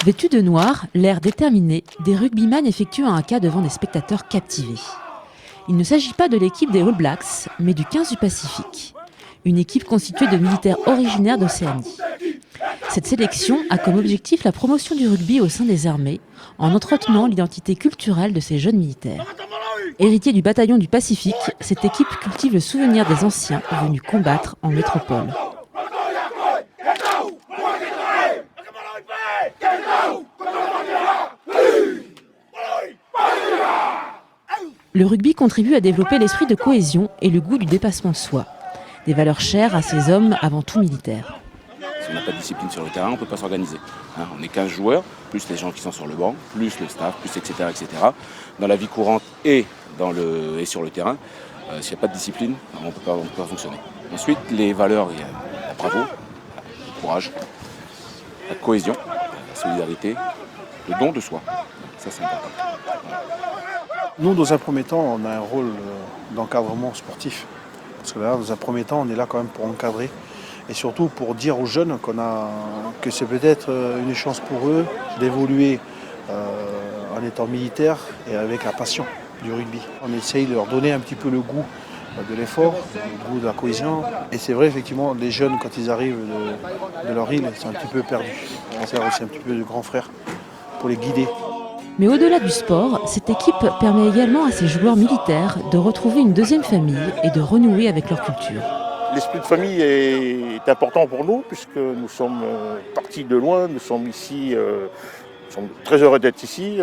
Vêtus de noir, l'air déterminé, des rugbyman effectuent un haka devant des spectateurs captivés. Il ne s'agit pas de l'équipe des All Blacks, mais du 15 du Pacifique, une équipe constituée de militaires originaires d'Océanie. Cette sélection a comme objectif la promotion du rugby au sein des armées, en entretenant l'identité culturelle de ces jeunes militaires. Héritier du bataillon du Pacifique, cette équipe cultive le souvenir des anciens venus combattre en métropole. Le rugby contribue à développer l'esprit de cohésion et le goût du dépassement de soi, des valeurs chères à ces hommes avant tout militaires. Si on n'a pas de discipline sur le terrain, on ne peut pas s'organiser. On est 15 joueurs, plus les gens qui sont sur le banc, plus le staff, plus etc. etc. Dans la vie courante et sur le terrain, s'il n'y a pas de discipline, on ne peut pas fonctionner. Ensuite, les valeurs, il y a la bravo, le courage, la cohésion, la solidarité, le don de soi. Ça, c'est important. Nous, dans un premier temps, on a un rôle d'encadrement sportif. Parce que là, dans un premier temps, on est là quand même pour encadrer. Et surtout pour dire aux jeunes que c'est peut-être une chance pour eux d'évoluer en étant militaire et avec la passion du rugby. On essaye de leur donner un petit peu le goût de l'effort, le goût de la cohésion. Et c'est vrai, effectivement, les jeunes, quand ils arrivent de leur île, ils sont un petit peu perdus. On sert aussi un petit peu de grand frère pour les guider. Mais au-delà du sport, cette équipe permet également à ces joueurs militaires de retrouver une deuxième famille et de renouer avec leur culture. L'esprit de famille est important pour nous puisque nous sommes partis de loin, nous sommes ici, nous sommes très heureux d'être ici.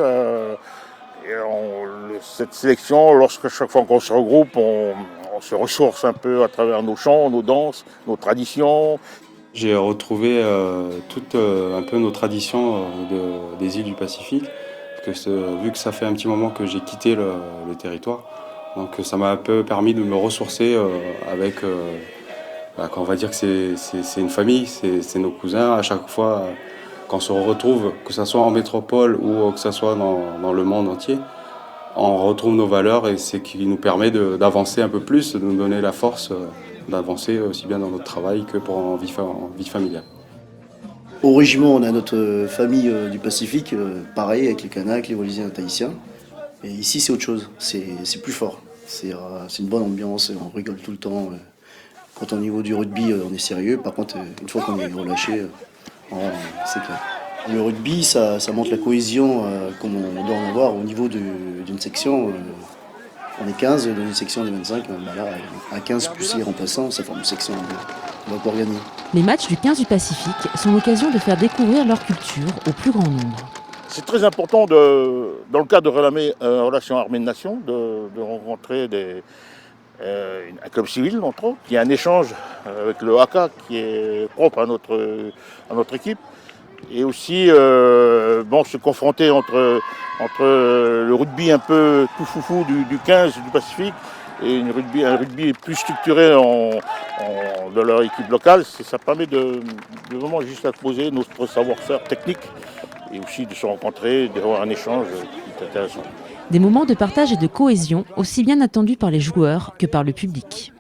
Cette sélection, chaque fois qu'on se regroupe, on se ressource un peu à travers nos chants, nos danses, nos traditions. J'ai retrouvé toutes un peu nos traditions des îles du Pacifique. Vu que ça fait un petit moment que j'ai quitté le territoire, donc ça m'a un peu permis de me ressourcer avec, on va dire que c'est une famille, c'est nos cousins. À chaque fois, quand on se retrouve, que ce soit en métropole ou que ce soit dans le monde entier, on retrouve nos valeurs et c'est ce qui nous permet d'avancer un peu plus, de nous donner la force d'avancer aussi bien dans notre travail que en vie familiale. Au régiment, on a notre famille du Pacifique, pareil, avec les Kanaks, les Wallisiens, les Tahitiens. Et ici, c'est autre chose, c'est plus fort. C'est une bonne ambiance, on rigole tout le temps. Quand au niveau du rugby, on est sérieux. Par contre, une fois qu'on est relâché, c'est clair. Le rugby, ça montre la cohésion comme on doit en avoir au niveau d'une section. On est 15, dans une section de 25, là, à 15 plus les remplaçants, ça forme une section, on va pouvoir gagner. Les matchs du 15 du Pacifique sont l'occasion de faire découvrir leur culture au plus grand nombre. C'est très important, dans le cadre de la relation armée-nation, de rencontrer un club civil, entre autres. Il y a un échange avec le haka qui est propre à notre équipe. Et aussi se confronter entre le rugby un peu tout foufou du 15 du Pacifique et un rugby plus structuré de leur équipe locale. Ça permet de vraiment juste exposer notre savoir-faire technique et aussi de se rencontrer, d'avoir un échange qui est intéressant. Des moments de partage et de cohésion aussi bien attendus par les joueurs que par le public.